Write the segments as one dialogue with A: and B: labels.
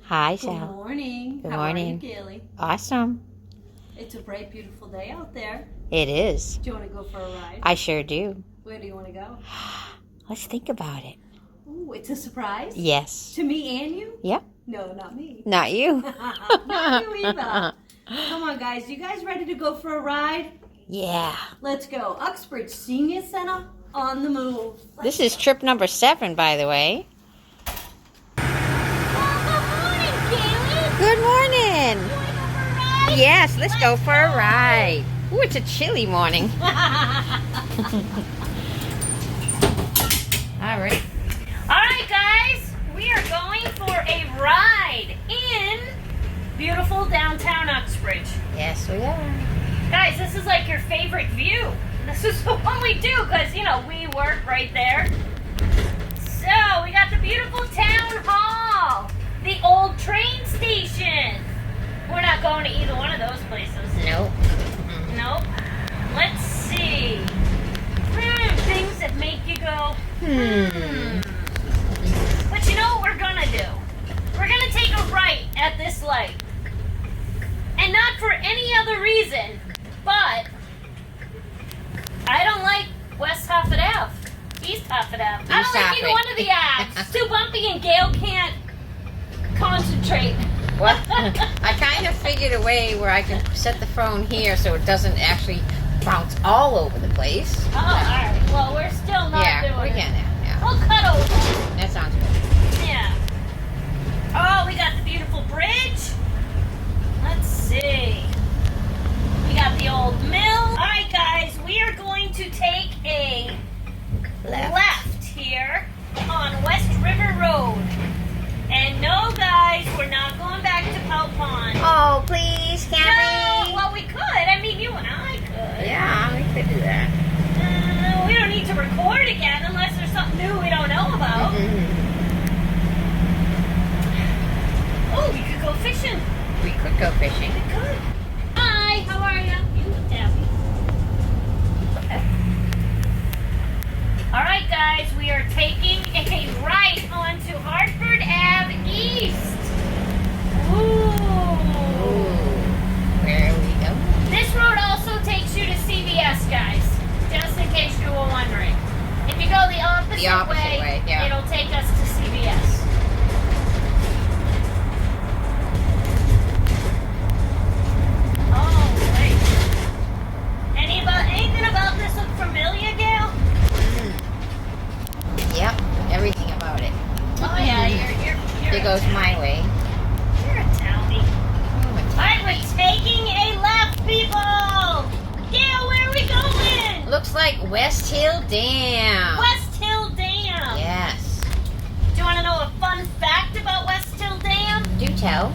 A: Hi,
B: Good
A: Sal.
B: morning.
A: Good
B: How
A: morning.
B: are you, Gail?
A: Awesome.
B: It's a bright, beautiful day out there.
A: It is.
B: Do you want to go for a ride?
A: I sure do.
B: Where do you want to go?
A: Let's think about it.
B: Ooh, it's a surprise?
A: Yes.
B: To me and you?
A: Yep.
B: No, not me.
A: Not you.
B: Not you either. Come on, guys. You guys ready to go for a ride?
A: Yeah.
B: Let's go. Uxbridge Senior Center on the move.
A: This is trip number 7, by the way. Good morning. Yes, let's go for a ride. Ooh, it's a chilly morning. All right.
C: All right, guys, we are going for a ride in beautiful downtown Uxbridge.
A: Yes, we are.
C: Guys, this is like your favorite view. This is what we do because, you know, we work right there. So, we got the beautiful town hall, the old train station. We're not going to either one of those places.
A: Nope.
C: Nope. Let's see. Things that make you go, But you know what we're gonna do? We're gonna take a right at this light. And not for any other reason, but I don't like West Hofford Ave. East Hofford Ave. I don't like either one of the Aves. It's too bumpy and Gail can't concentrate.
A: What? I kind of figured a way where I can set the phone here so it doesn't actually bounce all over the place.
C: Oh, alright. Well, we're still not doing
A: we
C: it.
A: can now. Yeah.
C: We'll cut over.
A: That sounds good.
C: Yeah. Oh, we got the beautiful bridge. Let's see. We got the old mill. Alright, guys. We are going to take a left here on West River Road. And no, guys, we're not going back to Pow Pond.
A: Oh, please, can
C: No, well, we could. I mean, you and I could.
A: Yeah, we could do that.
C: We don't need to record again unless there's something new we don't know about. Oh, we could go fishing.
A: We could go fishing.
C: We could. Hi, how are you? You look happy. All right, guys, we are taking a right onto Hartford Ave East. Ooh.
A: Where we go?
C: This road also takes you to CVS, guys, just in case you were wondering. If you go the opposite way,
A: yeah.
C: it'll take us to CVS. Oh, wait. Anything about this look familiar, Gail?
A: Yep, everything about it.
C: Oh, yeah, you're
A: There goes my way.
C: You're a townie. Alright, we're taking a left, people! Gail, where are we going?
A: Looks like West Hill Dam.
C: West Hill Dam.
A: Yes.
C: Do you want to know a fun fact about West Hill Dam?
A: Do tell.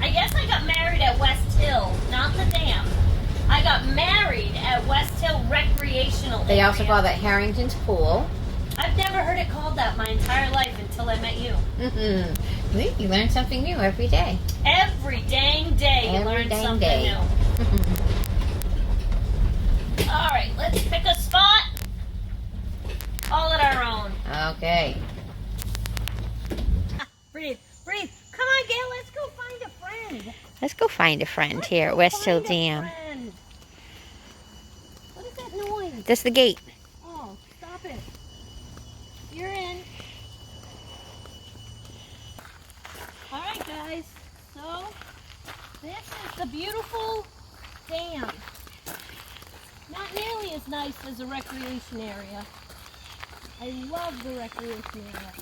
C: I guess I got married at West Hill, not the dam. I got married at West Hill Recreational
A: They
C: Area.
A: also call that Harrington's Pool.
C: I've never heard it called that my entire life until I met you.
A: You learn something new every day.
C: Every dang day you
A: Every
C: learn
A: dang
C: something
A: day.
C: new. Alright, let's pick a spot. All at our own.
A: Okay.
C: Breathe. Come on, Gail, let's go find a friend.
A: Let's go find a friend here at West Hill Dam.
C: What is that noise?
A: That's the gate.
C: Oh, stop it. You're in. Alright, guys. So, this is the beautiful dam. Not nearly as nice as a recreation area. I love the recreation area.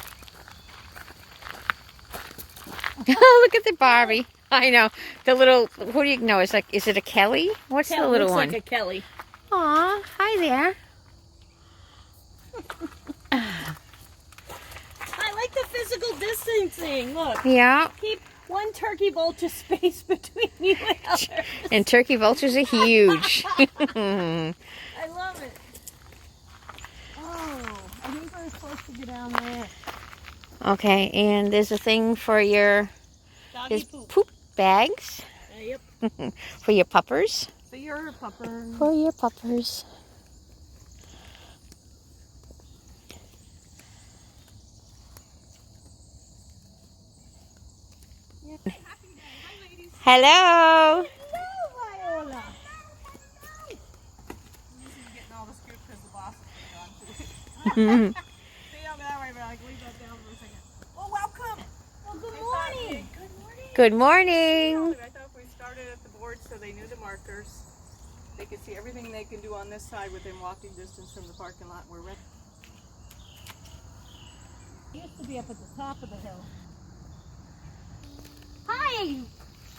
A: Look at the Barbie. I know. The little, who do you know? Is it a Kelly? What's the little
C: looks
A: one?
C: like a Kelly.
A: Aw, hi there.
C: I like the physical distancing. Look.
A: Yeah.
C: Keep one turkey vulture space between you and others.
A: And turkey vultures are huge.
C: I love it. Oh, I think we're supposed to go down there.
A: Okay, and there's a thing for your
C: Doggy
A: poop bags.
C: Yep.
A: For your puppers.
C: For your puppers.
A: For your puppers. Hello.
B: Hello, Viola.
D: Getting all the scoop because the boss is going on to it. Stay on that way, but I can leave that down for a second. Well, welcome.
B: Well, good morning.
D: Good morning.
A: Good morning.
D: I thought if we started at the board so they knew the markers, they could see everything they can do on this side within walking distance from the parking lot. We're ready.
B: He used to be up at the top of the hill. Hi.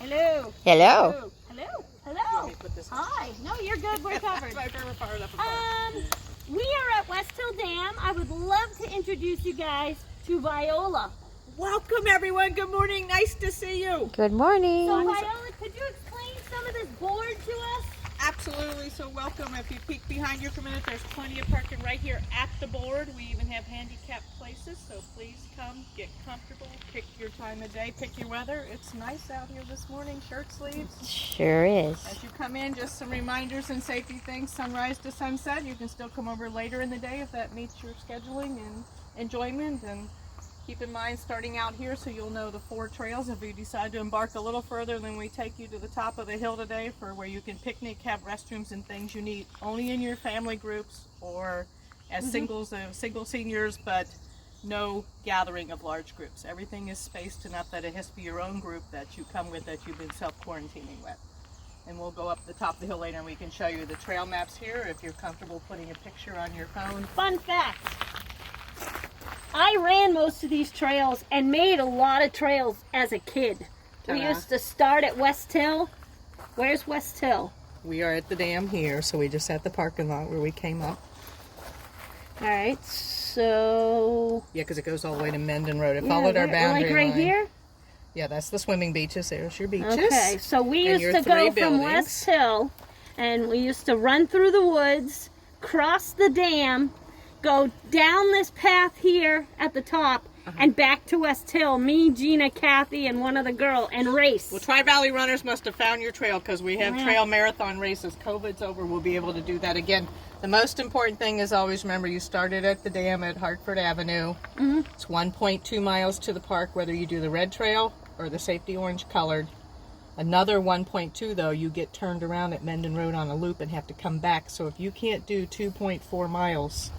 B: Hello.
A: Hello.
B: Hello.
D: You
B: Hello.
D: want me to put this on?
B: Hi. No, you're good. We're covered.
D: My favorite part of the phone.
B: We are at West Hill Dam. I would love to introduce you guys to Viola.
D: Welcome, everyone. Good morning. Nice to see you.
A: Good morning.
B: So Viola, could you explain some of this board to us?
D: Absolutely. So welcome. If you peek behind you for a minute, there's plenty of parking right here at the board. We even have handicapped places, so please come, get comfortable, pick your time of day, pick your weather. It's nice out here this morning, shirt sleeves.
A: Sure is.
D: As you come in, just some reminders and safety things, sunrise to sunset. You can still come over later in the day if that meets your scheduling and enjoyment. And keep in mind, starting out here so you'll know the 4 trails. If you decide to embark a little further, then we take you to the top of the hill today for where you can picnic, have restrooms and things you need only in your family groups or as singles, single seniors, but no gathering of large groups. Everything is spaced enough that it has to be your own group that you come with, that you've been self-quarantining with. And we'll go up the top of the hill later and we can show you the trail maps here if you're comfortable putting a picture on your phone.
B: Fun fact. I ran most of these trails and made a lot of trails as a kid. We used to start at West Hill. Where's West Hill?
D: We are at the dam here, so we just at the parking lot where we came up.
B: All right, so...
D: Yeah, because it goes all the way to Menden Road. It
B: Yeah,
D: followed our
B: we're
D: boundary
B: like right
D: line.
B: here?
D: Yeah, that's the swimming beaches. There's your beaches.
B: Okay, so we
D: And
B: used
D: your
B: to go
D: 3
B: from
D: buildings.
B: West Hill, and we used to run through the woods, cross the dam, go down this path here at the top, and back to West Hill. Me, Gina, Kathy, and one other girl, and race.
D: Well, Tri-Valley Runners must have found your trail because we have trail marathon races. COVID's over. We'll be able to do that again. The most important thing is always remember you started at the dam at Hartford Avenue. It's 1.2 miles to the park, whether you do the red trail or the safety orange colored. Another 1.2 though, you get turned around at Menden Road on a loop and have to come back. So if you can't do 2.4 miles,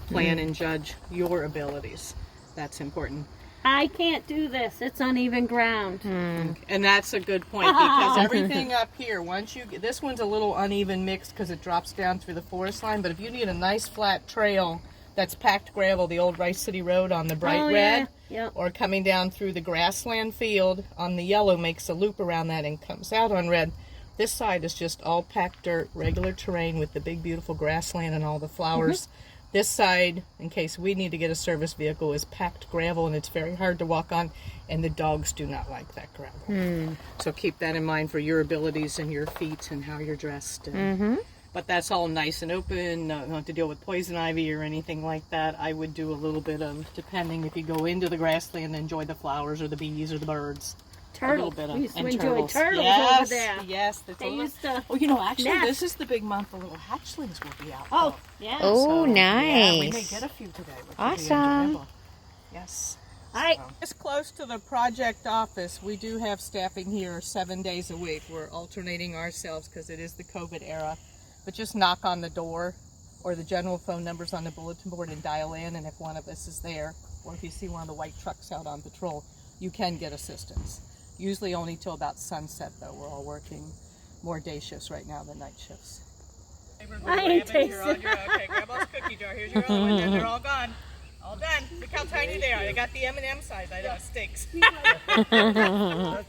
D: plan and judge your abilities. That's important.
B: I can't do this. It's uneven ground.
D: And that's a good point because everything up here, once you get, this one's a little uneven mix because it drops down through the forest line, but if you need a nice flat trail that's packed gravel, the old Rice City Road on the bright red,
B: Yep.
D: or coming down through the grassland field on the yellow makes a loop around that and comes out on red. This side is just all packed dirt, regular terrain with the big beautiful grassland and all the flowers. This side, in case we need to get a service vehicle, is packed gravel and it's very hard to walk on, and the dogs do not like that gravel. So keep that in mind for your abilities and your feet and how you're dressed. And, but that's all nice and open, not have to deal with poison ivy or anything like that. I would do a little bit of, depending if you go into the grassland, enjoy the flowers or the bees or the birds.
B: Turtles.
D: A little bit of,
B: We used to
D: and
B: enjoy turtles
D: yes,
B: over there.
D: Yes, that's
B: They
D: all
B: used to
D: Oh, you know, actually,
B: nest.
D: this is the big month the little hatchlings will be out.
B: Oh, yeah.
A: Oh,
D: Yeah, we may
A: nice.
D: get a few today. Which
A: Awesome.
D: Will be enjoyable. Yes.
B: All right.
D: It's close to the project office. We do have staffing here 7 days a week. We're alternating ourselves because it is the COVID era. But just knock on the door or the general phone numbers on the bulletin board and dial in. And if one of us is there, or if you see one of the white trucks out on patrol, you can get assistance. Usually only till about sunset, though. We're all working more day shifts right now than night shifts.
B: I ain't tasting.
D: Okay, grab all the cookie jar. Here's your other one. There, they're all gone. All done. Look how tiny they are. They got the M&M size. I know, it stinks. I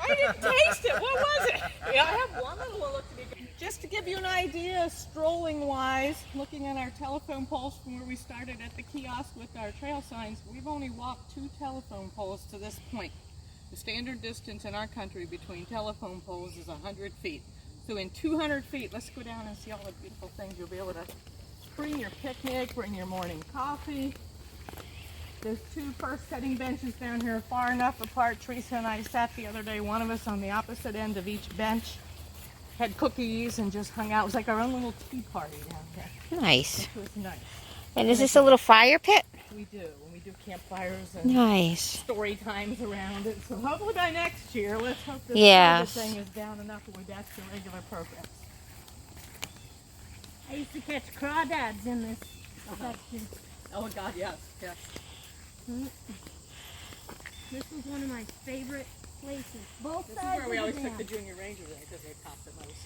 D: didn't taste it. What was it? Yeah, I have one little one look to be good. Just to give you an idea, strolling-wise, looking at our telephone poles from where we started at the kiosk with our trail signs, we've only walked 2 telephone poles to this point. The standard distance in our country between telephone poles is 100 feet. So in 200 feet, let's go down and see all the beautiful things. You'll be able to bring your picnic, bring your morning coffee. There's 2 first setting benches down here far enough apart. Teresa and I sat the other day, one of us on the opposite end of each bench, had cookies and just hung out. It was like our own little tea party down here.
A: Nice.
D: It was nice.
A: And is this a little fire pit?
D: We do. When we do campfires and
A: Nice.
D: story times around it. So hopefully by next year, let's hope this
B: Yes.
D: COVID thing is down enough that we're back to regular programs.
B: I used to catch crawdads in this section.
D: Oh God, yes, yes.
B: This was one of my favorite places. Both
D: This is
B: sides
D: where we
B: of
D: always
B: the
D: took the
B: dam.
D: junior rangers in because they popped the most.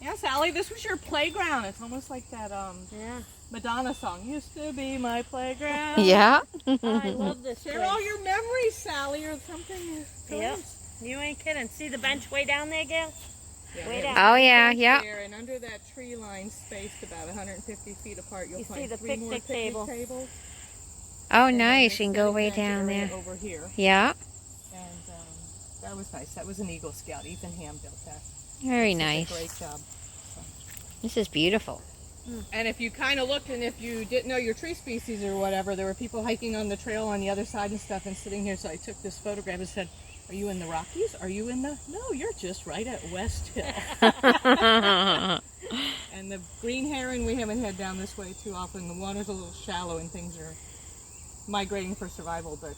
D: Yeah, Sally, this was your playground. It's almost like that
B: Yeah.
D: Madonna song. Used to be my playground.
A: Yeah.
B: I love this
D: Share
B: place.
D: all your memories, Sally, or something.
B: Yep. You ain't kidding. See the bench way down there, Gail? Way down.
A: Oh yeah, yeah.
D: There, and under that tree line, spaced about 150 feet apart, you'll
B: You see
D: find
B: the
D: 3 more
B: picnic
D: picnic
B: table.
D: tables.
A: Oh
D: And then
A: nice.
D: this
A: You can go
D: sitting
A: way
D: bench
A: down
D: area
A: there.
D: Over here.
A: Yeah.
D: And that was nice. That was an Eagle Scout. Ethan Ham built that.
A: Very
D: Did such a
A: nice.
D: Great job.
A: This is beautiful.
D: And if you kind of looked and if you didn't know your tree species or whatever, there were people hiking on the trail on the other side and stuff and sitting here. So I took this photograph and said, "Are you in the Rockies? Are you in the..." "No, you're just right at West Hill." And the green heron we haven't had down this way too often. The water's a little shallow and things are migrating for survival, but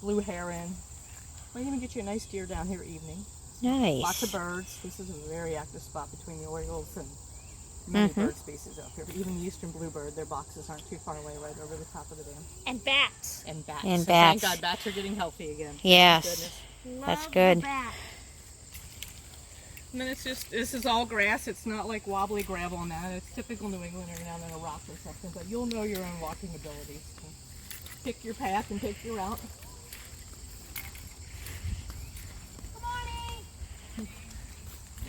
D: blue heron. Might even get you a nice deer down here evening. Lots of
A: Nice.
D: birds. This is a very active spot between the orioles and many bird species out here. But even the eastern bluebird, their boxes aren't too far away, right over the top of the dam.
B: And bats.
D: And bats.
A: And
D: So thank
A: bats.
D: God bats are getting healthy again.
A: Yes.
D: Thank goodness.
A: That's
B: Love
A: good.
B: the bats.
D: And then it's just, this is all grass. It's not like wobbly gravel and that. It's typical New England or down in a rock or something. But you'll know your own walking abilities. So pick your path and pick your route. Good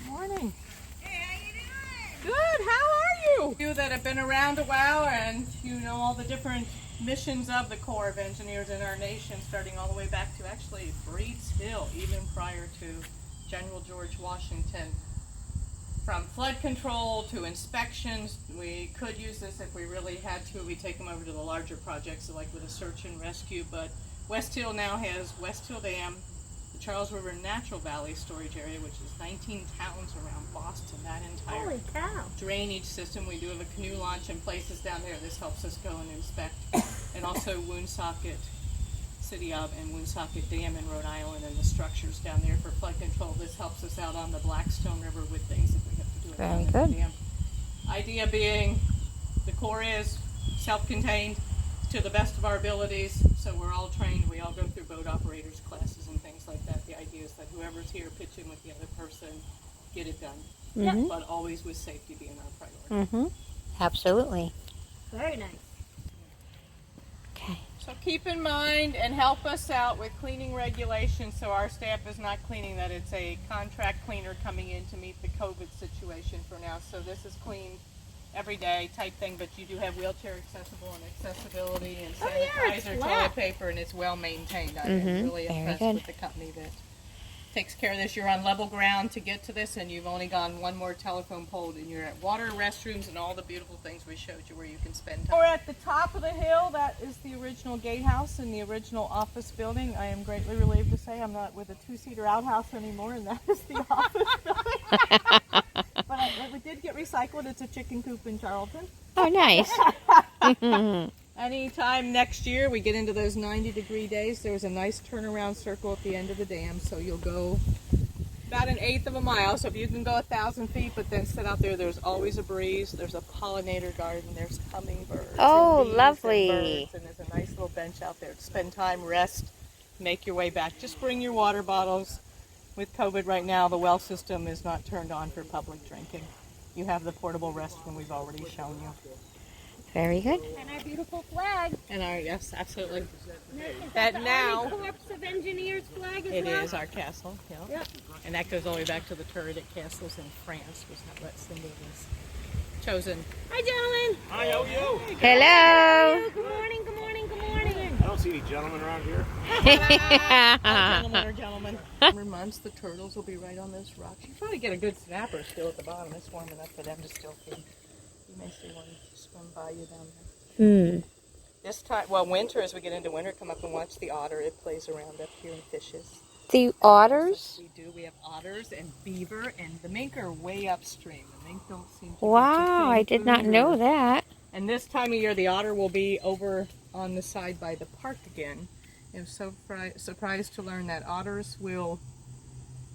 D: morning. Hey, how you doing? Good, how are you? You that have been around a while and you know all the different missions of the Corps of Engineers in our nation, starting all the way back to actually Breeds Hill, even prior to General George Washington. From flood control to inspections, we could use this if we really had to. We take them over to the larger projects, like with a search and rescue. But West Hill now has West Hill Dam, the Charles River Natural Valley Storage Area, which is 19 towns around Boston. That entire
B: Holy cow.
D: drainage system. We do have a canoe launch in places down there. This helps us go and inspect. And also Woonsocket, City of and Woonsocket Dam in Rhode Island, and the structures down there for flood control. This helps us out on the Blackstone River with things if we have to do it down
A: Very
D: in the
A: good.
D: dam. Idea being, the Corps is self-contained to the best of our abilities, so we're all trained. We all go through boat operators classes and things like that. The idea is that whoever's here pitch in with the other person, get it done.
A: Mhm.
D: But always with safety being our priority.
A: Mhm. Absolutely.
B: Very nice.
A: Okay.
D: So keep in mind and help us out with cleaning regulations, so our staff is not cleaning, that it's a contract cleaner coming in to meet the COVID situation for now. So this is cleaned every day type thing, but you do have wheelchair accessible and accessibility and
B: Oh, yeah, it's
D: sanitizer,
B: flat.
D: toilet paper, and it's well maintained. I'm really
A: Very
D: impressed
A: good.
D: with the company that takes care of this. You're on level ground to get to this, and you've only gone one more telephone pole, and you're at water, restrooms, and all the beautiful things we showed you where you can spend time. We're at the top of the hill. That is the original gatehouse and the original office building. I am greatly relieved to say I'm not with a two-seater outhouse anymore, and that is the office building. But it did get recycled. It's a chicken coop in Charlton.
A: Oh, nice.
D: Anytime next year we get into those 90-degree days, there's a nice turnaround circle at the end of the dam, so you'll go about 1/8 of a mile. So if you can go 1,000 feet, but then sit out there, there's always a breeze. There's a pollinator garden. There's hummingbirds.
A: Oh,
D: and bees
A: lovely.
D: And birds, and there's a nice little bench out there to spend time, rest, make your way back. Just bring your water bottles. With COVID right now, the well system is not turned on for public drinking. You have the portable restroom we've already shown you.
A: Very good.
B: And our beautiful flag.
D: And our, yes, absolutely.
B: Is
D: That
B: the
D: now-
B: Army Corps of Engineers flag as
D: It
B: well?
D: is our castle, yeah.
B: Yep.
D: And that goes all the way back to the turreted castles in France, was how that symbol was chosen.
B: Hi, gentlemen.
E: Hi, how are you?
A: Hello.
B: Good morning, good morning, good morning.
E: I don't see any gentlemen around here.
D: Gentlemen or gentlemen. Summer months, the turtles will be right on those rocks. You probably get a good snapper still at the bottom. It's warm enough for them to still feed. You may see one swim by you down there. This time, well, winter, as we get into winter, come up and watch the otter. It plays around up here and fishes.
A: The otters?
D: We do. We have otters and beaver, and the mink are way upstream. The mink don't seem to
A: Wow, I did not know that.
D: And this time of year, the otter will be over on the side by the park again. I'm so surprised to learn that otters will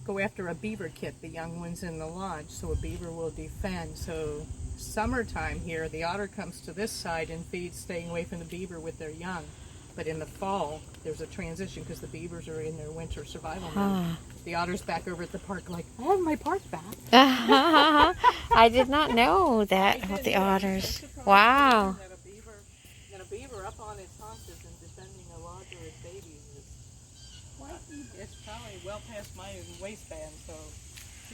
D: go after a beaver kit, the young ones in the lodge, so a beaver will defend. So summertime here, the otter comes to this side and feeds, staying away from the beaver with their young. But in the fall, there's a transition because the beavers are in their winter survival mode. The otter's back over at the park like, I have my park back.
A: I did not know that about the otters. Wow.
D: That a beaver up on its haunches and defending a lodge or its babies is, it's probably well past my waistband, so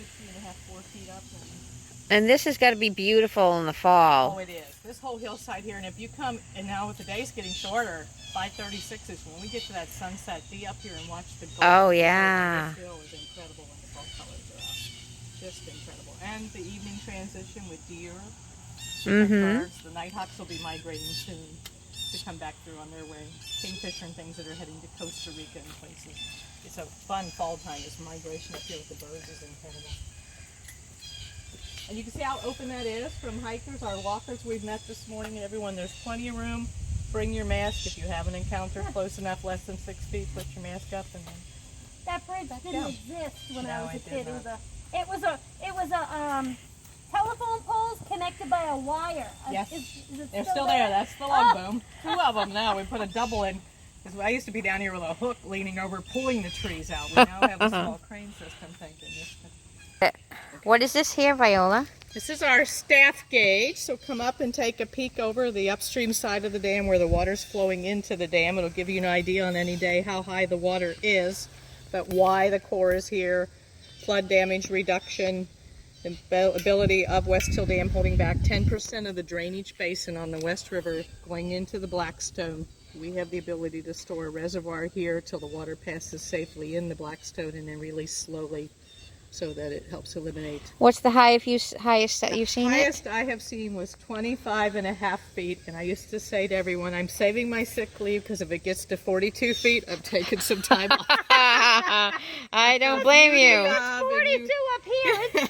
D: 3.5, 4 feet up.
A: And this has got to be beautiful in the fall.
D: Oh, it is. This whole hillside here, and if you come, and now with the days getting shorter, 5:36 is when we get to that sunset, be up here and watch the gold.
A: Oh, yeah.
D: This hill is incredible when the fall colors are out. Just incredible. And the evening transition with deer, birds. The nighthawks will be migrating soon to come back through on their way. Kingfisher and things that are heading to Costa Rica and places. It's a fun fall time. This migration up here with the birds is incredible. And you can see how open that is from hikers, our walkers we've met this morning, and everyone. There's plenty of room. Bring your mask if you have an encounter close enough, less than 6 feet. Put your mask up and then.
B: That bridge didn't exist when I was a
D: it
B: kid.
D: did
B: It was a telephone poles connected by a wire.
D: Yes,
B: Is it
D: they're still there. That's the lug boom. 2 of them now. We put a double in. Because I used to be down here with a hook leaning over, pulling the trees out. We now have a small crane system. Thank goodness.
A: What is this here, Viola?
D: This is our staff gauge, so come up and take a peek over the upstream side of the dam where the water's flowing into the dam. It'll give you an idea on any day how high the water is, but why the core is here, flood damage reduction, the ability of West Hill Dam holding back 10% of the drainage basin on the West River going into the Blackstone. We have the ability to store a reservoir here till the water passes safely in the Blackstone and then release slowly, so that it helps eliminate.
A: What's the highest that you've seen?
D: The highest I have seen was 25.5 feet, and I used to say to everyone, I'm saving my sick leave because if it gets to 42 feet, I'm taking some time off.
A: I don't blame you.
B: 42 up here.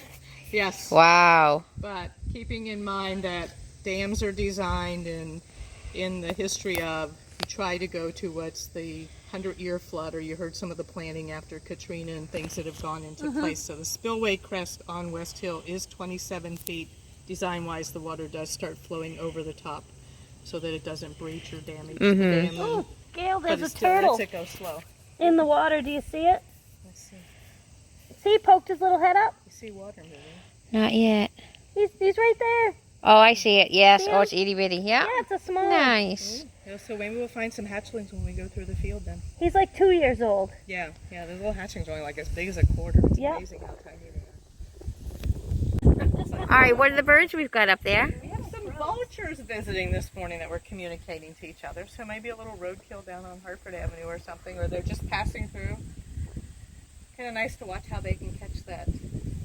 D: Yes.
A: Wow.
D: But keeping in mind that dams are designed and in the history of, you try to go to what's the 100-year flood, or you heard some of the planning after Katrina and things that have gone into place. So the spillway crest on West Hill is 27 feet. Design-wise, the water does start flowing over the top so that it doesn't breach or damage the dam.
B: Oh, Gail,
D: But
B: there's
D: it
B: a
D: still
B: turtle
D: lets it go slow.
B: in the water. Do you see it?
D: Let's see.
B: See, he poked his little head up.
D: You see water moving.
A: Not yet.
B: He's right there.
A: Oh, I see it. Yes.
B: See
A: Oh,
B: him?
A: it's itty bitty. Yeah.
B: Yeah, it's a small one.
A: Nice.
D: Yeah, so maybe we'll find some hatchlings when we go through the field then.
B: He's like 2 years old.
D: Yeah, the little hatchlings are only like as big as a quarter. It's
B: Yep.
D: amazing how tiny they are.
A: All right. What are the birds we've got up there?
D: We have some vultures visiting this morning that we're communicating to each other. So maybe a little roadkill down on Hartford Avenue or something, or they're just passing through. Kind of nice to watch how they can catch that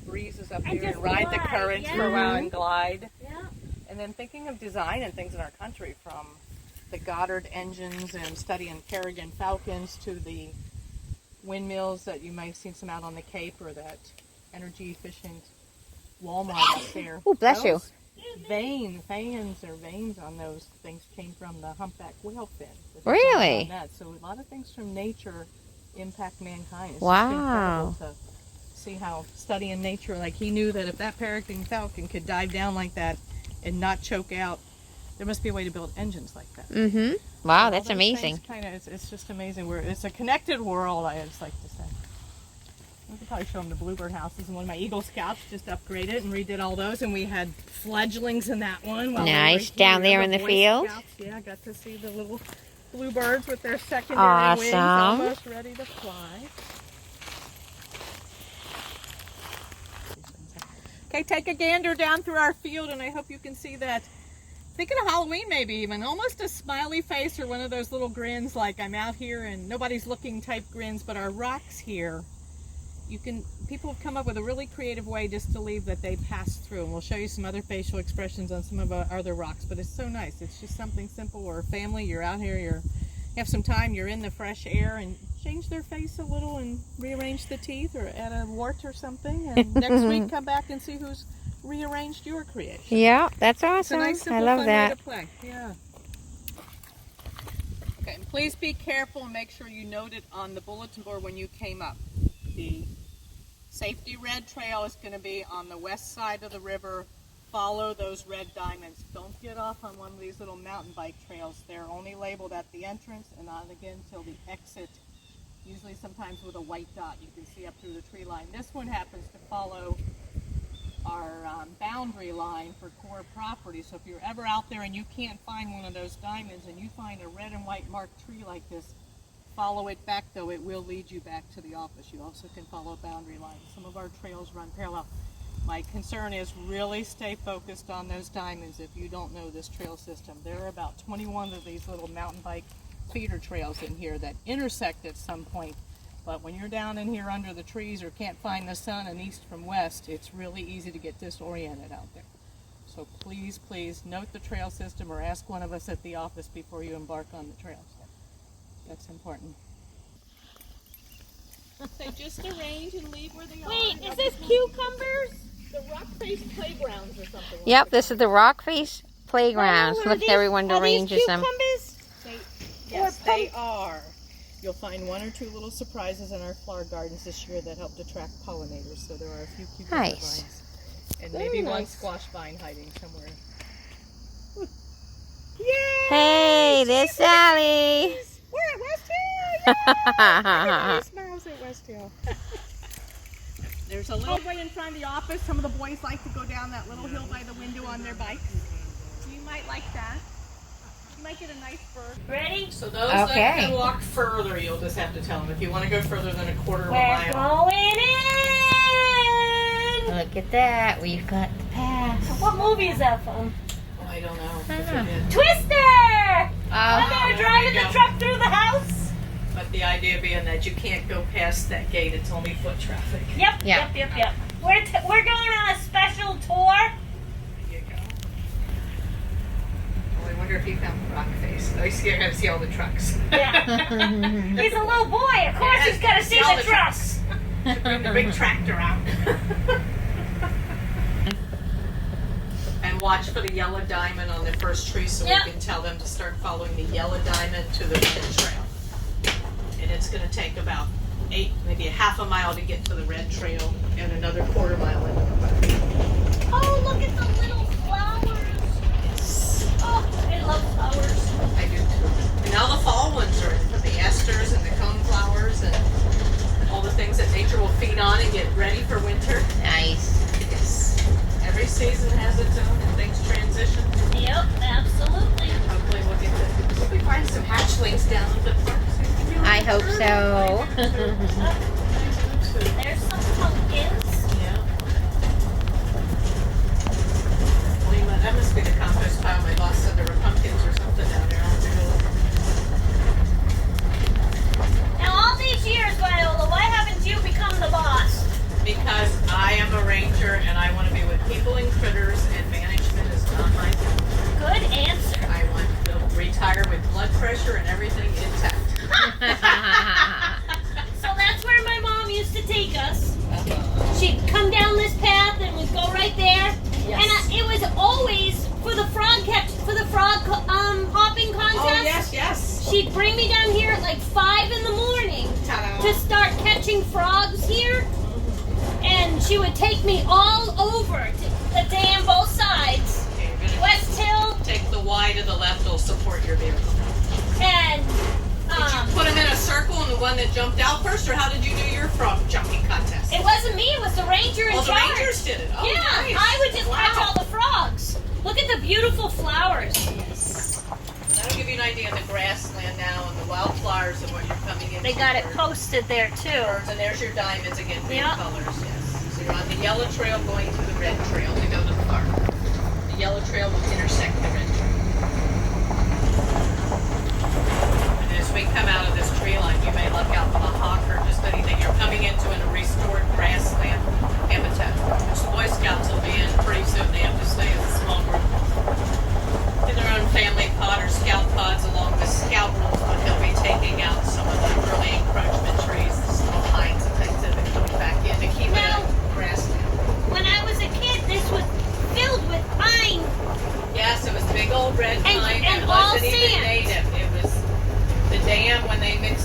D: breezes up
B: And
D: here and
B: just
D: ride the
B: glide,
D: currents
B: yeah.
D: for a while and glide.
B: Yeah.
D: And then thinking of design and things in our country, from the Goddard engines and studying Kerrigan Falcons to the windmills that you might have seen some out on the Cape, or that energy efficient Walmart up there.
A: Oh, bless you.
D: Fans on those things came from the humpback whale fin.
A: Really?
D: On that. So a lot of things from nature impact mankind. It's
A: Wow.
D: just incredible to see how studying nature, like he knew that if that peregrine falcon could dive down like that and not choke out, there must be a way to build engines like that.
A: Mm-hmm. Wow,
D: So
A: that's
D: all those
A: amazing.
D: things it's just amazing. It's a connected world, I just like to say. We could probably show them the bluebird houses, and one of my Eagle Scouts just upgraded and redid all those, and we had fledglings in that one. While
A: Nice.
D: we were
A: Down there in the
D: Boy
A: field?
D: Scouts. Yeah, I got to see the little bluebirds with their secondary wings
A: Awesome.
D: almost ready to fly. Okay, take a gander down through our field, and I hope you can see that. Thinking of Halloween, maybe even almost a smiley face, or one of those little grins like I'm out here and nobody's looking type grins. But our rocks here, people have come up with a really creative way just to leave that they pass through, and we'll show you some other facial expressions on some of our other rocks. But it's so nice. It's just something simple. Or a family, you're out here, you have some time, you're in the fresh air, and change their face a little and rearrange the teeth, or add a wart or something, and next week come back and see who's rearranged your creation.
A: Yeah, that's
D: It's a
A: awesome.
D: nice, simple,
A: I love
D: fun
A: that.
D: way to play. Yeah. Please be careful and make sure you note it on the bulletin board when you came up. The safety red trail is going to be on the west side of the river. Follow those red diamonds. Don't get off on one of these little mountain bike trails. They're only labeled at the entrance and not again till the exit, usually sometimes with a white dot you can see up through the tree line. This one happens to follow our boundary line for core property. So if you're ever out there and you can't find one of those diamonds and you find a red and white marked tree like this, follow it back, though it will lead you back to the office. You also can follow boundary lines. Some of our trails run parallel. My concern is really stay focused on those diamonds if you don't know this trail system. There are about 21 of these little mountain bike feeder trails in here that intersect at some point. But when you're down in here under the trees or can't find the sun and east from west, it's really easy to get disoriented out there. So please, please note the trail system or ask one of us at the office before you embark on the trails. That's important. They just arrange and leave where they are.
B: Wait, is this cucumbers?
D: The rock face playgrounds or something.
A: Yep, this is the Rock Face Playgrounds.
B: Oh,
A: Look, everyone arranges them.
D: Yes, they are. You'll find one or two little surprises in our flower gardens this year that helped attract pollinators. So there are a few cucumber
A: Nice.
D: vines. And
B: Very
D: maybe one
B: nice.
D: squash vine hiding somewhere.
A: Hey, there's Sally.
D: We're at West Hill! Yay! Smiles at West Hill. There's a little way in front of the office. Some of the boys like to go down that little hill by the window on their bikes. So you might like that. You might get a nice bird.
C: Ready?
D: So those
A: Okay.
D: that can walk further, you'll just have to tell them. If you want to go further than a quarter of a
C: We're
D: mile.
C: going in!
A: Look at that. We've got the pass.
C: What movie is that from?
D: Oh, I don't know.
A: I don't know.
C: Twister! When
A: Oh,
C: they were driving the truck through the house?
D: But the idea being that you can't go past that gate. It's only foot traffic.
C: Yep,
A: Yeah.
C: yep. We're going on a special tour.
D: There you go. Oh, I wonder if he found the rock face. Oh, you're going to see all the trucks.
C: Yeah. He's a little boy. Of course he's got to see
D: all
C: the
D: the
C: trucks.
D: Bring the big tractor out. And watch for the yellow diamond on the first tree so
C: Yep.
D: we can tell them to start following the yellow diamond to the red trail. And it's going to take about maybe a half a mile to get to the red trail and another quarter mile into the park.
C: Oh, look at the little flowers. Oh, I love flowers.
D: I do too. And now the fall ones are in for the asters and the coneflowers and all the things that nature will feed on and get ready for winter.
A: nice.
D: Yes. Every season has its own and things transition.
C: Yep, absolutely.
D: Hopefully we'll get to hopefully find some hatchlings down at the park.
A: I hope so.
C: There's some pumpkins.
D: Yeah. Well, that must be the compost pile. My boss said there were pumpkins or something down there. I'll have to go look.
C: Now, all these years, Viola, why haven't you become the boss?
D: Because I am a ranger and I want to be with people and critters, and management is not my thing.
C: Good answer.
D: I want to retire with blood pressure and everything intact.
C: So that's where my mom used to take us. She'd come down this path and we'd go right there.
D: Yes.
C: And it was always for the frog hopping contest.
D: Oh, yes, yes.
C: She'd bring me down here at like 5 in the morning
D: Ta-da.
C: to start catching frogs here. And she would take me all over to the dam, both sides.
D: Okay, you're gonna
C: West Hill
D: take the Y to the left, will support your vehicle.
C: and
D: Did you put them in a circle and the one that jumped out first, or how did you do your frog jumping contest?
C: it wasn't me, it was the ranger in
D: Oh, the
C: charge.
D: rangers did it. Oh,
C: Yeah,
D: nice.
C: I would just catch all the frogs. Look at the beautiful flowers.
D: Yes. That'll give you an idea of the grassland now and the wildflowers and what you're coming into.
C: They got it
D: for
C: posted there too.
D: birds. And there's your diamonds again for
C: Yeah.
D: your colors. Yes. So you're on the yellow trail going to the red trail to go to the park. The yellow trail will intersect the red trail. And as we come out of this tree line, you may look out for the hawk or just anything. You're coming into a restored grassland habitat, which the Boy Scouts will be in pretty soon. They have to stay as a small group in their own family pod or scout pods along with scout rules, but they'll be taking out some of the early encroachment trees, the small pines and things that have been coming back in to keep it
C: Now-
D: a grassland.
C: When I was a kid, this was filled with pine.
D: Yes, it was big old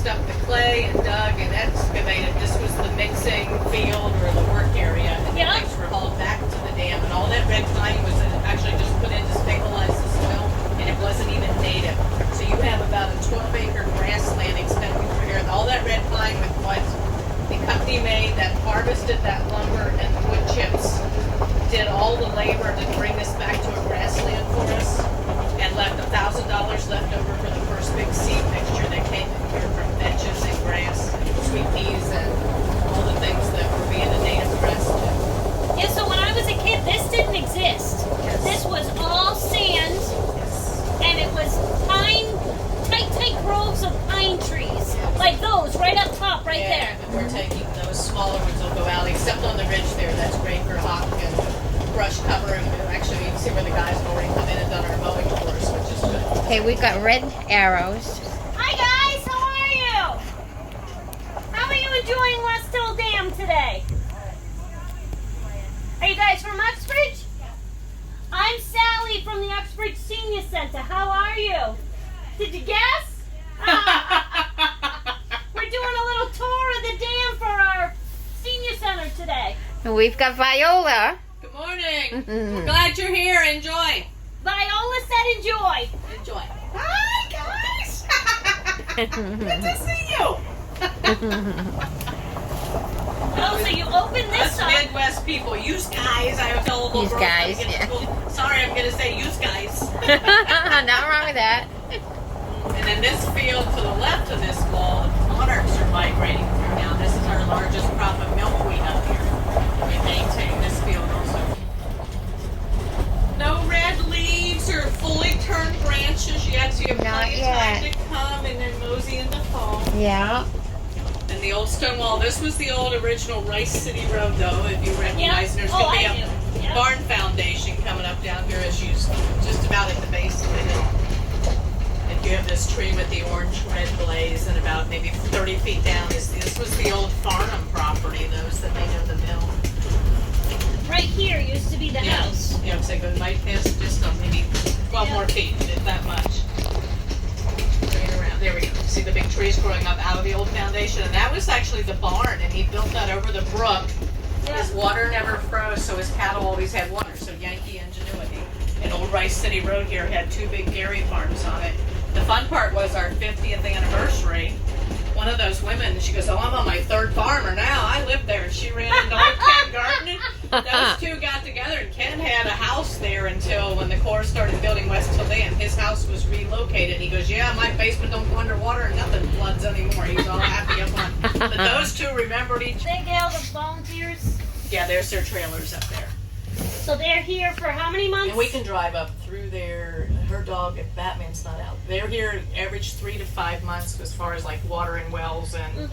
D: mixed up the clay and dug and excavated. This was the mixing field or the work area, and
C: Yeah.
D: things were hauled back to the dam. And all that red pine was actually just put in to stabilize the soil, and it wasn't even native. So you have about a 12-acre grassland extending through here, and all that red pine with what the company made that harvested that lumber and the wood chips did all the labor to bring this back to a grassland for us, and left $1,000 left over for the first big seed mixture that came in here from benches and grass, sweet peas, and all the things that were being a native grass to.
C: Yeah, so when I was a kid, this didn't exist.
D: Yes.
C: This was all sand, and it was pine, tight groves of pine trees. Like those, right up top, right
D: Yeah,
C: there.
D: but we're taking those smaller ones will go out, except on the ridge there. That's great for hawk and brush cover. And actually, you can see where the guys have already come in and done our mowing for us, which is good.
A: Okay, we've got red arrows.
C: Hi guys, how are you? How are you enjoying West Hill Dam today? Are you guys from Uxbridge? I'm Sally from the Uxbridge Senior Center. How are you? Did you guess? We're doing a little tour of the dam for our senior center today.
A: And we've got Viola.
D: Good morning. We're glad you're here. Enjoy.
C: Viola said enjoy.
D: Enjoy. Hi, guys. Good to see you.
C: Oh, so you open this
D: Us
C: up.
D: Midwest people, use guys. I tell little
A: Use
D: girls
A: guys,
D: when they get to
A: yeah.
D: school, sorry, I'm going to say use guys.
A: Not wrong with that.
D: And in this field to the left of this wall, the monarchs are migrating through now. This is our largest crop of milkweed up here. We maintain this field also. No red leaves or fully turned branches yet, so you have
A: Not
D: plenty of time to come and then mosey in the fall.
A: Yeah.
D: And the old stone wall, this was the old original Rice City Road though, if you recognize.
C: Yeah.
D: There's
C: Oh,
D: going to
C: I
D: be a
C: do. Yeah.
D: barn foundation coming up down here as you just about at the base of it. And you have this tree with the orange red blaze, and about maybe 30 feet down is this was the old Farnham property, those that made of the mill.
C: Right here used to be the house.
D: Yeah, so go right past just maybe 12 more feet, if that much. Right around. There we go. See the big trees growing up out of the old foundation, and that was actually the barn, and he built that over the brook. His water never froze, so his cattle always had water. So Yankee ingenuity. And old Rice City Road here had 2 big dairy farms on it. The fun part was our 50th anniversary. One of those women, she goes, "Oh, I'm on my 3rd farmer now. I live there." And she ran into old Ken gardening. Those two got together, and Ken had a house there until when the Corps started building West Hill Dam. His house was relocated. He goes, "Yeah, my basement don't go underwater and nothing floods anymore." He was all happy up on. But those two remembered each.
C: They Gail, the volunteers.
D: Yeah, there's their trailers up there.
C: So they're here for how many months?
D: And we can drive up through there. Her dog, if Batman's not out, they're here average 3 to 5 months as far as like watering wells and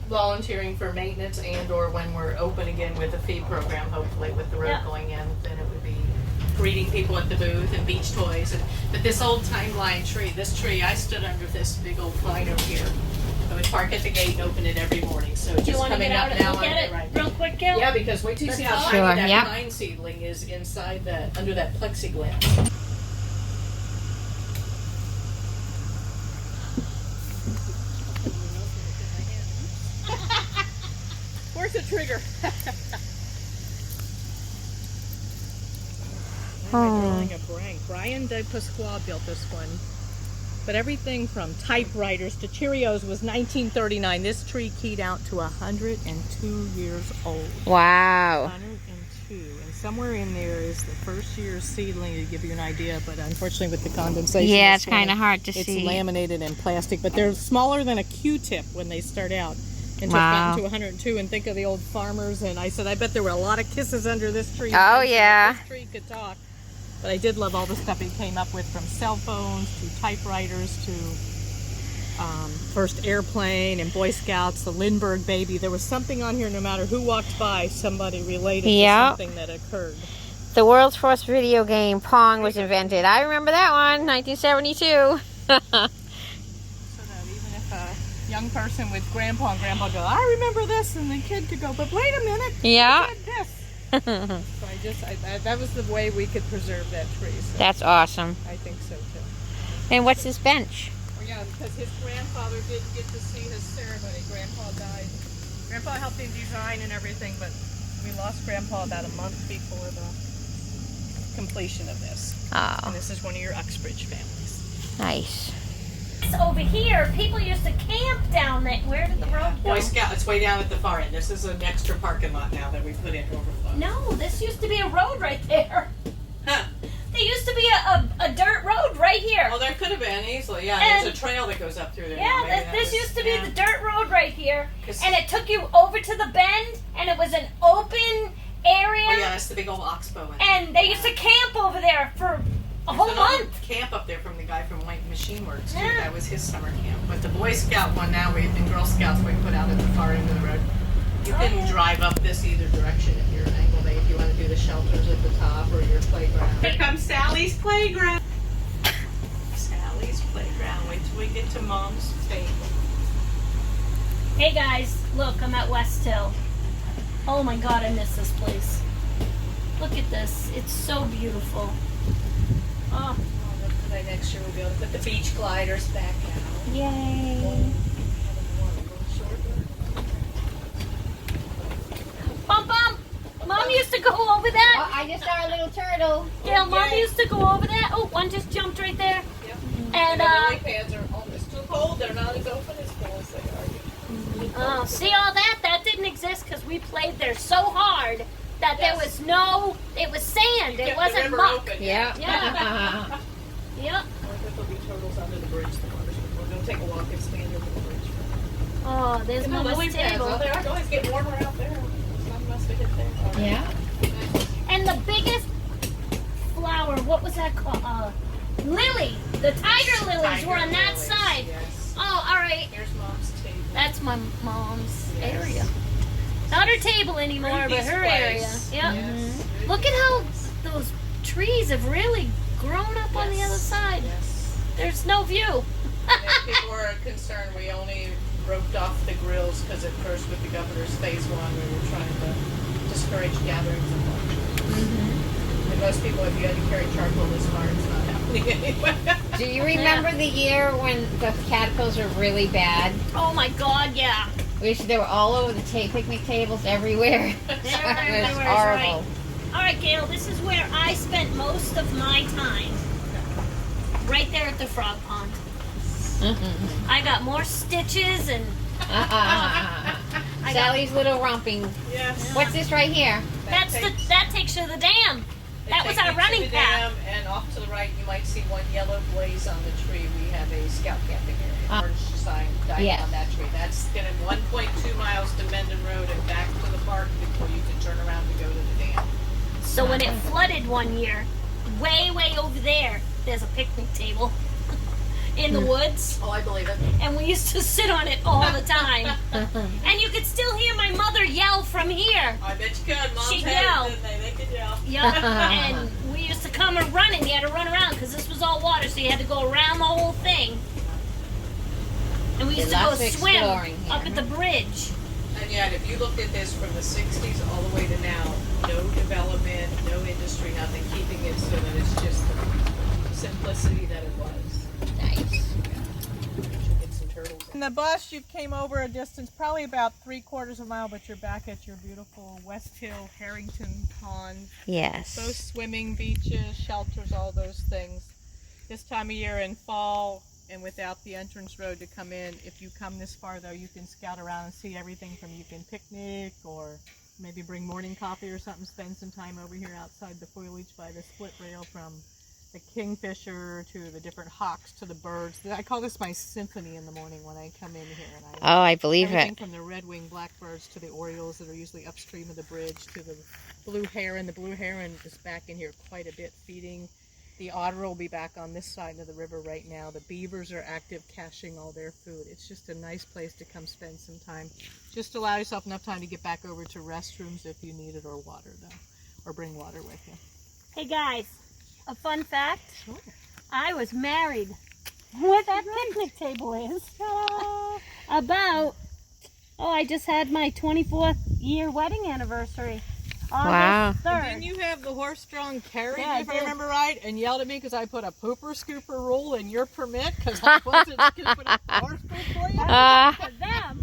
D: volunteering for maintenance, and or when we're open again with the feed program, hopefully with the road
C: Yeah.
D: going in, then it would be greeting people at the booth and beach toys. But this old timeline tree, I stood under this big old pine over here. I would park at the gate and open it every morning. So it's
C: Do you
D: just
C: want to
D: coming
C: get out
D: up
C: and
D: now.
C: look
D: I'm
C: at it
D: right
C: real quick, Gail?
D: Yeah, because wait till you see how
C: Let's
D: tiny
A: Sure,
D: that
A: yep.
D: pine seedling is inside that, under that plexiglass. Where's the trigger?
A: Oh.
D: Brian De Pasqua built this one. But everything from typewriters to Cheerios was 1939. This tree keyed out to 102 years old.
A: Wow.
D: 102. And somewhere in there is the first year's seedling to give you an idea, but unfortunately with the condensation.
A: Yeah,
D: this
A: it's kind
D: one,
A: of hard to
D: it's
A: see.
D: laminated in plastic, but they're smaller than a Q-tip when they start out. And just
A: Wow.
D: gotten to 102, and think of the old farmers. And I said, I bet there were a lot of kisses under this tree.
A: Oh, yeah.
D: This tree could talk. But I did love all the stuff he came up with, from cell phones to typewriters to first airplane and Boy Scouts, the Lindbergh baby. There was something on here, no matter who walked by, somebody related to
A: Yep.
D: something that occurred.
A: The world's first video game, Pong, was invented. I remember that one, 1972.
D: So that even if a young person with grandpa and grandpa go, I remember this, and the kid could go, but wait a minute,
A: Yeah.
D: who did this? So that was the way we could preserve that tree. So
A: That's awesome.
D: I think so too.
A: And what's this bench?
D: Well, yeah, because his grandfather didn't get to see his ceremony. Grandpa died. Grandpa helped him design and everything, but we lost Grandpa about a month before the completion of this.
A: Oh,
D: And this is one of your Uxbridge families.
A: nice.
C: Over here, people used to camp down there. Where did the road go?
D: Boy Scout, it's way down at the far end. This is an extra parking lot now that we put in overflow.
C: No, this used to be a road right there.
D: Huh.
C: There used to be a dirt road right here.
D: Well, there could have been easily. Yeah,
C: And-
D: there's a trail that goes up through there.
C: Yeah,
D: Maybe that
C: this
D: was-
C: used to be
D: yeah.
C: the dirt road right here,
D: 'Cause-
C: and it took you over to the bend, and it was an open area,
D: Oh yeah, that's the big old oxbow. In
C: and they used to camp over there for a whole
D: There's an old
C: month.
D: camp up there from the guy from White Machine Works too.
C: Yeah.
D: That was his summer camp. But the Boy Scout one now, we've been Girl Scouts. We put out at the far end of the road. You can
C: yeah.
D: drive up this either direction if you're an angle day. If you want to do the shelters at the top or your playground. Here comes Sally's playground. Sally's playground. Wait till we get to Mom's table.
C: Hey guys, look, I'm at West Hill. Oh my God, I miss this place. Look at this, it's so beautiful. Oh,
D: Well, next year we'll be able to put the beach gliders back out.
C: yay! Bum bum. Mom used to go over
A: Oh,
C: that.
A: I just saw a little turtle.
C: Gail, Mom
D: yay.
C: used to go over that. Oh, one just jumped right there.
D: Yep.
C: And
D: the lily pads are almost too cold. They're not as open as full as they are.
C: oh, see all that? That didn't exist because we played there so hard that there
D: Yes.
C: was no. It was sand. It
D: Kept the
C: wasn't
D: river
C: muck.
D: open.
A: Yeah.
C: Yeah. Yep.
D: I think there'll be turtles under the bridge. We're going to take a walk and stand over the bridge.
C: Oh, there's
D: And the lily
C: Mama's
D: pads.
C: table.
D: Oh, they always get warmer out there. The sun must have hit there. Oh,
A: Yeah.
C: And the biggest flower, what was that called? Lily. The tiger lilies
D: Tiger
C: were on that
D: lilies,
C: side.
D: Yes.
C: Oh, all right.
D: Here's Mom's table.
C: That's my mom's
D: Yes.
C: area. Not her table anymore,
D: Pretty
C: but her
D: place.
C: area. Yep.
D: Yes.
C: Look at how those trees have really grown up on the
D: Yes.
C: other side.
D: Yes.
C: There's no view.
D: And if people were concerned, we only roped off the grills because at first with the governor's phase one, we were trying to discourage gatherings of large. And most people, if you had to carry charcoal this far, it's not happening anyway.
A: Do you remember the year when the caterpillars were really bad?
C: Oh my God, yeah.
A: They were all over the picnic tables everywhere.
C: They're
A: It was
C: everywhere,
A: horrible.
C: All right, Gail, this is where I spent most of my time. Right there at the frog pond. I got more stitches and I got,
A: Sally's little romping.
D: Yes.
A: What's this right here?
C: that takes you to the dam. That was
D: Take
C: our
D: you to
C: running
D: the
C: path.
D: dam, and off to the right, you might see one yellow blaze on the tree. We have a scout camping area. Orange sign dying
A: Yes.
D: on that tree. That's going to 1.2 miles to Mendon Road and back to the park before you can turn around to go to the dam.
C: So when it flooded one year, way over there, there's a picnic table in the woods,
D: Oh, I believe it.
C: and we used to sit on it all the time. And you could still hear my mother yell from here.
D: I bet you could. Moms
C: She'd
D: had
C: yell.
D: it, didn't they? They could yell.
C: Yep. And we used to come and running. You had to run around because this was all water, so you had to go around the whole thing. And we used to go
A: Lots of
C: swim
A: exploring here.
C: up at the bridge.
D: And yet, if you looked at this from the 60s all the way to now, no development, no industry, nothing, keeping it so that it's just the simplicity that it was.
A: Nice.
D: Should get some turtles. In the bus, you came over a distance, probably about 3/4 of a mile, but you're back at your beautiful West Hill Harrington Pond.
A: Yes.
D: Both swimming beaches, shelters, all those things. This time of year in fall, and without the entrance road to come in, if you come this far though, you can scout around and see everything from you can picnic or maybe bring morning coffee or something, spend some time over here outside the foliage by the split rail from the kingfisher to the different hawks to the birds. I call this my symphony in the morning when I come in here. And
A: Oh, I believe
D: everything
A: it.
D: from the red-winged blackbirds to the orioles that are usually upstream of the bridge to the blue heron. The blue heron is back in here quite a bit feeding. The otter will be back on this side of the river right now. The beavers are active caching all their food. It's just a nice place to come spend some time. Just allow yourself enough time to get back over to restrooms if you need it, or water though, or bring water with you.
B: Hey guys, a fun fact. I was married where that picnic table is. I just had my 24th year wedding anniversary
A: Wow.
B: August
D: And
B: 3rd.
D: didn't you have the horse-drawn carriage,
B: Yeah, I
D: if I
B: did.
D: remember right, and yelled at me because I put a pooper scooper rule in your permit because I wasn't going to put up the horse poop for you?
B: For them.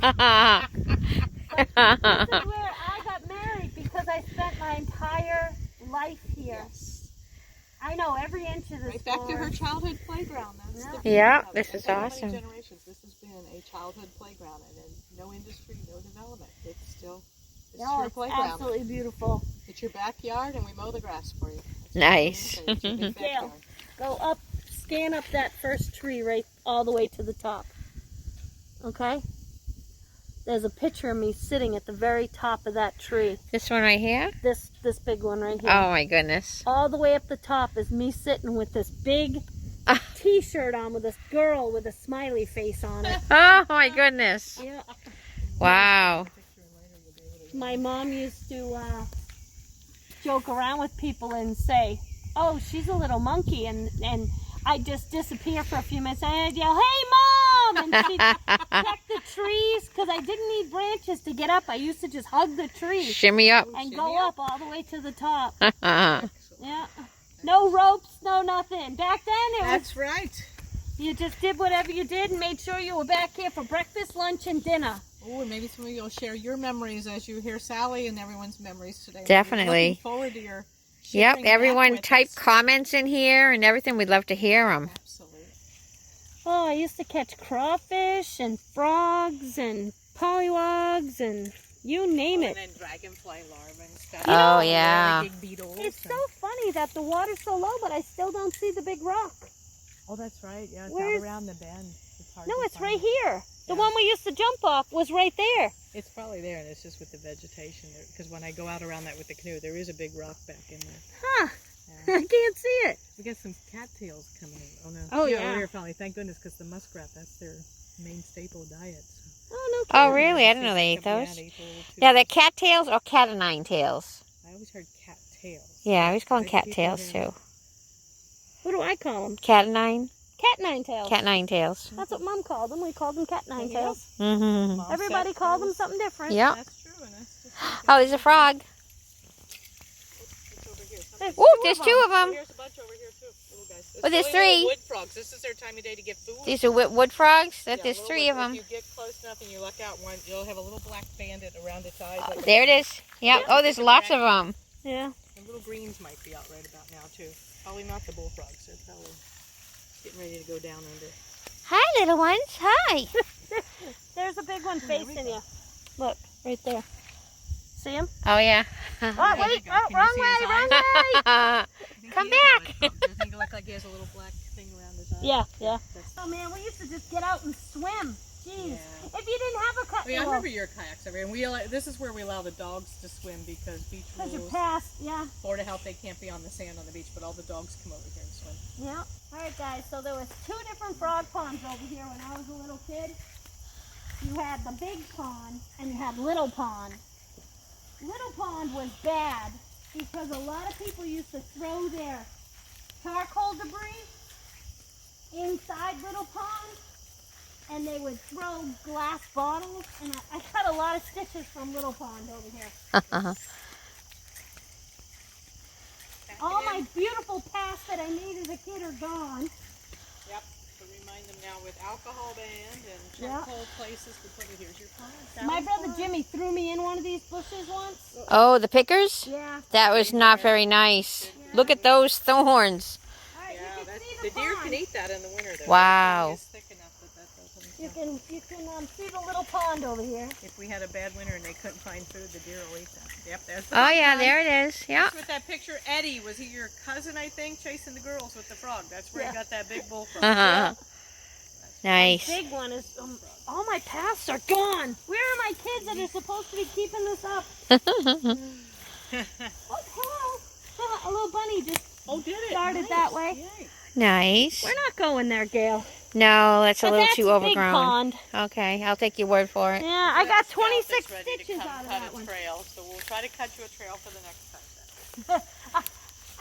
B: This is where I got married because I spent my entire life here. I know every inch of this
D: Right back to her
B: forest.
D: childhood playground. That's the beauty
A: Yeah,
D: of it.
A: this is
D: For how
A: awesome.
D: many generations this has been a childhood playground, and then no industry, no development. It's still
B: No,
D: your
B: it's
D: playground.
B: absolutely beautiful.
D: It's your backyard, and we mow the grass for you. That's
A: Nice.
D: what it's your big
B: Gail,
D: backyard.
B: go up, scan up that first tree right all the way to the top. Okay? There's a picture of me sitting at the very top of that tree.
A: This one right here?
B: This big one right here.
A: Oh my goodness.
B: All the way up the top is me sitting with this big t-shirt on with this girl with a smiley face on it.
A: Oh my goodness.
B: Yeah.
A: Wow.
B: My mom used to joke around with people and say, "Oh, she's a little monkey," and I'd just disappear for a few minutes and I'd yell, "Hey, Mom!" And she'd check the trees because I didn't need branches to get up. I used to just hug the tree
A: Shimmy up.
B: and go up all the way to the top.
A: Uh-huh.
B: Yeah. No ropes, no nothing. Back then, it was
D: That's right.
B: you just did whatever you did and made sure you were back here for breakfast, lunch, and dinner.
D: Oh, and maybe some of you will share your memories as you hear Sally and everyone's memories today.
A: Definitely.
D: Looking forward to your
A: Yep,
D: sharing that
A: everyone
D: with
A: type
D: us.
A: comments in here and everything. We'd love to hear them.
D: Absolutely.
B: Oh, I used to catch crawfish and frogs and pollywogs and you name
D: And
B: it.
D: then dragonfly larvae and stuff.
A: Oh, yeah.
D: Big beetles.
B: It's so funny that the water's so low, but I still don't see the big rock.
D: Oh, that's right. Yeah, it's
B: Where's-
D: out around the bend. It's hard
B: No,
D: to
B: it's
D: find.
B: right here. The
D: Yeah.
B: one we used to jump off was right there.
D: It's probably there, and it's just with the vegetation. Because when I go out around that with the canoe, there is a big rock back in there.
B: Huh.
D: Yeah.
B: I can't see it.
D: We got some cattails coming in. Oh, no.
B: Oh, yeah.
D: Over here, finally. Thank goodness, because the muskrat, that's their main staple diet. So.
B: Oh, no
A: Oh,
B: kidding.
A: really? I didn't know they ate
D: Yeah,
A: those.
D: they eat a little too.
A: Yeah, they're cattails or cat o' nine tails.
D: I always heard cattails.
A: Yeah, I always call them
D: Like people
A: cattails
D: who-
A: too.
B: What do I call them?
A: Cat o' nine?
B: Cat nine tails.
A: Cat nine tails.
B: That's what Mom called them. We called them cat nine
D: There you go.
B: tails.
A: Mm-hmm.
D: Mom
B: Everybody
D: said
B: called them
D: those.
B: something different.
A: Yep.
D: That's true, and that's just
A: Oh, there's a frog.
D: it's over here.
B: There's
A: Ooh,
B: two
A: there's
B: of
A: two
B: them.
A: of them.
D: Here's a bunch over here, too. Little guys.
A: Oh, there's
D: Those
A: three.
D: little wood frogs. This is their time of day to get food.
A: These are wood frogs.
D: Yeah,
A: There's
D: little
A: three of
D: wood-
A: them.
D: If you get close enough and you look out one, you'll have a little black bandit around its eyes. Like
A: There it is. Yep. Oh, there's lots of them.
B: Yeah.
D: And little greens might be out right about now, too. Probably not the bullfrogs. They're probably getting ready to go down under.
A: Hi, little ones. Hi.
B: There's a big one facing you. Look, right there. See him?
A: Oh, yeah.
B: Oh,
D: There you
B: wait.
D: go.
B: Oh,
D: Can you
B: wrong
D: see
B: way,
D: his
B: wrong
D: eyes?
B: way.
A: Come
D: He is a
A: back.
D: wood frog. Doesn't he look like he has a little black thing around his eye?
B: Yeah, yeah.
D: That's-
B: Oh, man, we used to just get out and swim. Jeez.
D: Yeah.
B: If you didn't have a cut,
D: I remember your kayaks over here. And this is where we allow the dogs to swim because beach
B: because you're
D: rules.
B: past, yeah.
D: Florida Health, they can't be on the sand on the beach, but all the dogs come over here and swim.
B: Yeah. All right, guys. So there was two different frog ponds over here when I was a little kid. You had the big pond and you had Little Pond. Little Pond was bad because a lot of people used to throw their charcoal debris inside Little Pond, and they would throw glass bottles. And I got a lot of stitches from Little Pond over here. All my beautiful past that I made as a kid are gone.
D: Yep. So remind them now with alcohol banned and
B: Yeah.
D: charcoal places to put it. Here's your pond.
B: My brother Jimmy threw me in one of these bushes once.
A: Oh, the pickers?
B: Yeah.
A: That was not very nice. Look at those thorns.
B: All right,
D: Yeah,
B: you can
D: that's,
B: see
D: the
B: the
D: deer
B: pond.
D: can eat that in the winter, though.
A: Wow.
D: It's thick enough that doesn't.
B: You can see the little pond over here.
D: If we had a bad winter and they couldn't find food, the deer will eat that. Yep, there's the
A: Oh,
D: big
A: yeah,
D: one.
A: there it is. Yep.
D: That's with that picture. Eddie, was he your cousin, I think, chasing the girls with the frog? That's where
B: Yeah.
D: he got that big bullfrog.
A: Uh-huh. Nice.
B: Big one is. All my pasts are gone. Where are my kids that are supposed to be keeping this up? Oh, hello. A little bunny just
D: Oh, did it?
B: started
D: Nice.
B: that way.
D: Yay.
A: Nice.
B: We're not going there, Gail.
A: No, that's a
B: But
A: little
B: that's
A: too
B: a big
A: overgrown.
B: pond.
A: Okay, I'll take your word for it.
B: Yeah, I got
D: Scout is
B: 26
D: ready to
B: stitches
D: come
B: out of
D: cut
B: that
D: a
B: one.
D: trail, so we'll try to cut you a trail for the next time.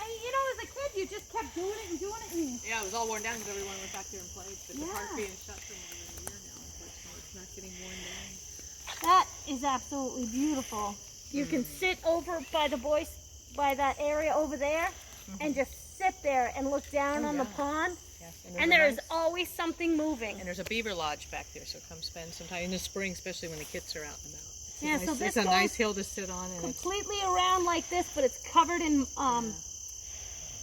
B: You know, as a kid, you just kept doing it and doing it. And
D: Yeah, it was all worn down because everyone went back there and played. But the
B: Yeah.
D: park being shut for more than a year now, unfortunately, it's not getting worn down.
B: that is absolutely beautiful. You can sit over by by that area over there, and just sit there and look down on the pond.
D: Yes,
B: And there is always something moving.
D: And there's a beaver lodge back there, so come spend some time in the spring, especially when the kids are out and about.
B: Yeah, so this
D: it's a nice
B: goes
D: hill to sit on, and
B: completely around like this, but it's covered in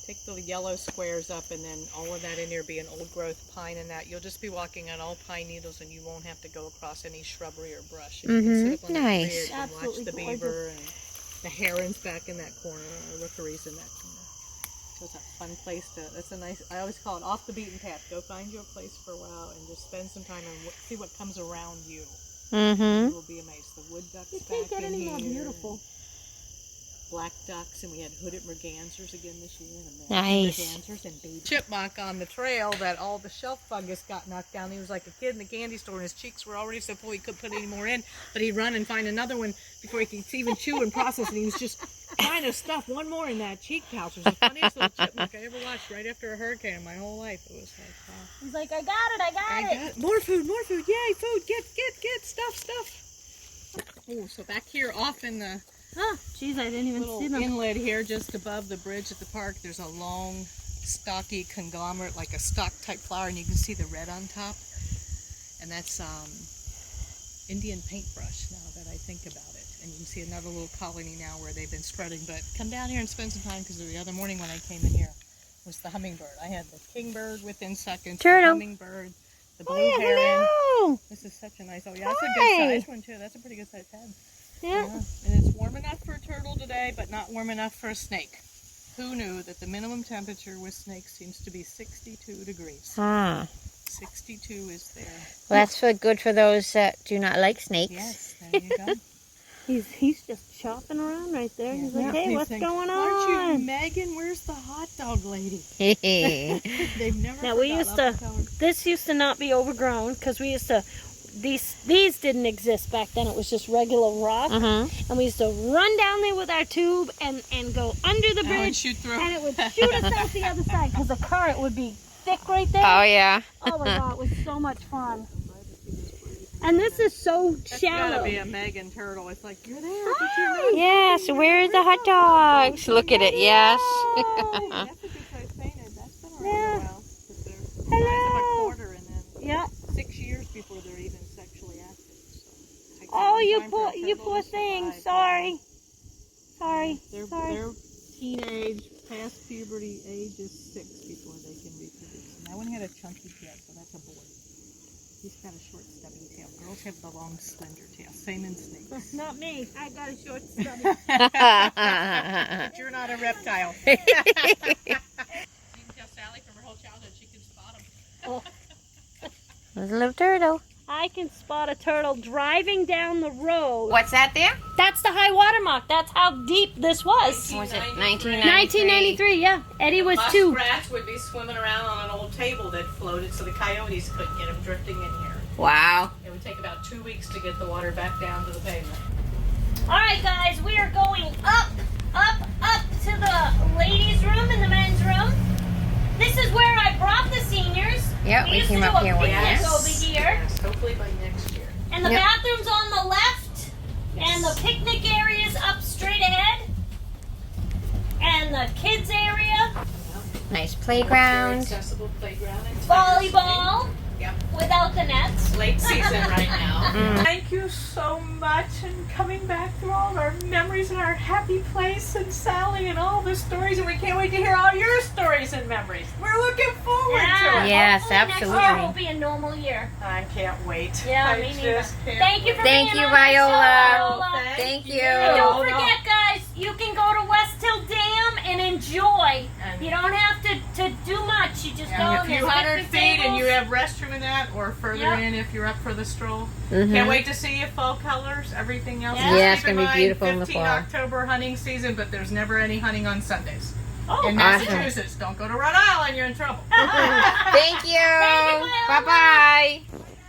D: take the yellow squares up, and then all of that in there be an old growth pine and that. You'll just be walking on all pine needles, and you won't have to go across any shrubbery or brush. And you can sit up on
A: Nice.
D: the bridge and watch
B: Absolutely
D: the beaver and the herons back in that corner, or rookeries in that corner. So it's a fun place that's a nice, I always call it off the beaten path. Go find you a place for a while and just spend some time and see what comes around you. You will be amazed. The wood ducks
B: You
D: back
B: can't get
D: in
B: any more
D: here,
B: beautiful.
D: black ducks, and we had hooded mergansers again this year. And
A: Nice.
D: mergansers and baby chipmunk on the trail that all the shelf fungus got knocked down. He was like a kid in the candy store, and his cheeks were already so full he couldn't put any more in. But he'd run and find another one before he could even chew and process. And he was just trying to stuff one more in that cheek pouch. It was the funniest little chipmunk I ever watched right after a hurricane in my whole life. It was like, wow.
B: He's like, I got it.
D: More food, yay, food, get, stuff. Oh, so back here off in the
B: Oh, jeez, I didn't even
D: little
B: see them.
D: inlet here just above the bridge at the park, there's a long, stocky conglomerate, like a stalk type flower, and you can see the red on top. And that's Indian paintbrush, now that I think about it. And you can see another little colony now where they've been spreading. But come down here and spend some time, because the other morning when I came in here was the hummingbird. I had the kingbird within seconds,
A: Turtle.
D: the hummingbird, the blue heron.
A: Hello.
D: This is such a nice, oh yeah, that's a good size one too. That's a pretty good size head.
B: Yeah.
D: And it's warm enough for a turtle today, but not warm enough for a snake. Who knew that the minimum temperature with snakes seems to be 62 degrees?
A: Ah.
D: 62 is there.
A: Well, that's good for those that do not like snakes.
D: Yes, there you go.
B: He's just chopping around right there. He's like,
D: Yeah.
B: hey,
D: He's
B: what's
D: like,
B: going
D: Aren't you
B: on?
D: Megan? Where's the hot dog lady?
A: Hehe.
D: They've never
B: Now we
D: forgot
B: used
D: Upper
B: to,
D: Tower.
B: this used to not be overgrown because we used to, these didn't exist back then. It was just regular rock. And we used to run down there with our tube and go under the
D: Oh, and
B: bridge.
D: shoot through.
B: And it would shoot us out the other side because the current would be thick right there.
A: Oh, yeah.
B: Oh my God, it was so much fun. And this is so
D: That's
B: shallow.
D: gotta be a Megan turtle. It's like, you're there.
B: Hi.
A: Yes, where are the hot dogs? Look at it, yes.
D: That's a good size painted. That's been around a while. 'Cause they're the size of a
B: Hello.
D: quarter, and then
B: Yeah.
D: 6 years before they're even sexually active. So it takes a
B: Oh,
D: long
B: you
D: time for a
B: poor
D: turtle to
B: thing.
D: survive.
B: Sorry. Sorry.
D: Their teenage, past puberty age is 6 before they can reproduce. And that one had a chunky tail, so that's a boy. He's got a short, stubby tail. Girls have the long, slender tail. Same in snakes.
B: Not me. I got a short stubby.
D: But you're not a reptile. You can tell Sally from her whole childhood she can spot them.
A: There's a little turtle.
B: I can spot a turtle driving down the road.
A: What's that there?
B: That's the high water mark. That's how deep this was.
A: Was it
B: 1993, yeah. Eddie was 2.
D: Muskrats would be swimming around on an old table that floated, so the coyotes couldn't get them drifting in here.
A: Wow.
D: It would take about 2 weeks to get the water back down to the pavement.
C: All right, guys, we are going up to the ladies' room and the men's room. This is where I brought the seniors.
A: Yep, we
C: used
A: came
C: to
A: up
C: do
A: here
C: a
A: one
C: picnic
A: year.
C: over here.
D: Yes, hopefully by next year.
C: And the
A: Yep.
C: bathroom's on the left. And the picnic area's up straight ahead. And the kids area,
A: Nice
D: Very
A: playground.
D: accessible playground. And
C: volleyball
D: Yep.
C: without the nets.
D: Late season right now.
A: Mm.
D: Thank you so much, and coming back through all of our memories and our happy place, and Sally and all the stories, and we can't wait to hear all your stories and memories. We're looking forward to it.
A: Yes,
C: Hopefully Next year
A: absolutely.
C: will be a normal year.
D: I can't wait.
C: Yeah,
D: I
C: me neither.
D: just can't
C: Thank you for
A: Thank
C: being
A: you,
C: on the show,
A: Viola.
C: Viola.
A: Thank you.
C: And
D: Oh,
C: don't forget, guys, you can go to West Hill Dam and enjoy.
D: And-
C: You don't have to do much. You just go
D: And a
C: and there's
D: few hundred
C: picnic
D: feet, and you
C: tables.
D: have restroom in that, or further
C: Yep.
D: in if you're up for the stroll.
A: Mhm.
D: Can't wait to see you, fall colors, everything else.
C: Yeah.
D: Just
A: Yeah, it's
D: keep in
A: gonna be
D: mind,
A: beautiful in the
D: 15
A: fall.
D: October hunting season, but there's never any hunting on Sundays.
C: Oh,
D: In
A: awesome.
D: Massachusetts, don't go to Rhode Island, you're in trouble.
A: Thank you.
C: Viola.
A: Bye-bye.